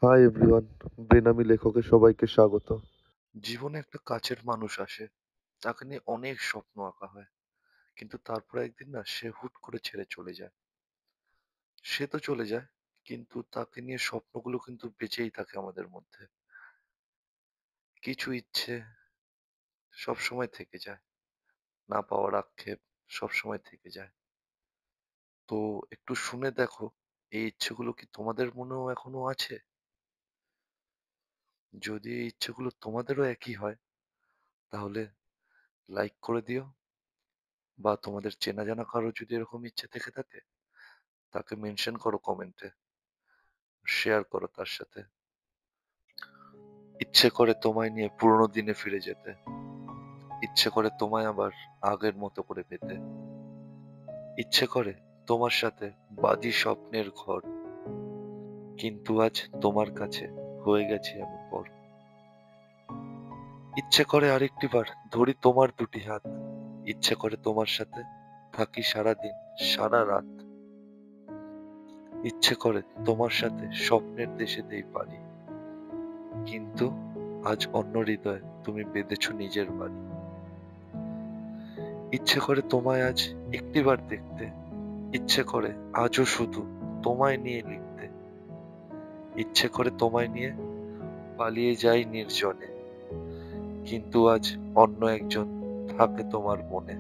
Hi everyone, বেনামি লেখকের সবাইকে স্বাগত। জীবনে একটা কাছের মানুষ আসে, তাকে নিয়ে অনেক স্বপ্ন আঁকা হয়, কিন্তু তারপর একদিন না সে হুট করে ছেড়ে চলে যায়। সে তো চলে যায়, কিন্তু তাকে নিয়ে স্বপ্নগুলো কিন্তু বেঁচেই থাকে আমাদের মধ্যে। কিছু ইচ্ছে সব সময় থেকে যায়, না পাওয়ার আক্ষেপ সব সময় থেকে যায়। তো একটু শুনে দেখো, এই ইচ্ছেগুলো কি তোমাদের মনেও এখনো আছে? যদি এই ইচ্ছেগুলো তোমাদেরও একই হয়, তাহলে লাইক করে দিও, বা তোমাদের চেনা জানা কারো যদি এরকম ইচ্ছে থেকে থাকে, তাকে মেনশন করো কমেন্টে, শেয়ার করো তার সাথে। ইচ্ছে করে তোমায় নিয়ে পুরোনো দিনে ফিরে যেতে, ইচ্ছে করে তোমায় আবার আগের মতো করে পেতে, ইচ্ছে করে তোমার সাথে বাঁধি স্বপ্নের ঘর, কিন্তু আজ তোমার কাছে হয়ে গেছি আমি পর। ইচ্ছে করে আরেকটি বার ধরি তোমার দুটি হাত, ইচ্ছে করে তোমার সাথে থাকি সারা দিন, সারা রাত, ইচ্ছে করে তোমার সাথে স্বপ্নের দেশে দেই পারি, কিন্তু আজ অন্য হৃদয়ে তুমি বেঁধেছো নিজের বাড়ি। ইচ্ছে করে তোমায় আজ একটিবার দেখতে, ইচ্ছে করে আজও শুধু তোমায় নিয়ে লিখতে, ইচ্ছে করে তোমায় নিয়ে পালিয়ে যাই নির্জনে, কিন্তু আজ অন্য একজন থাকে তোমার মনে।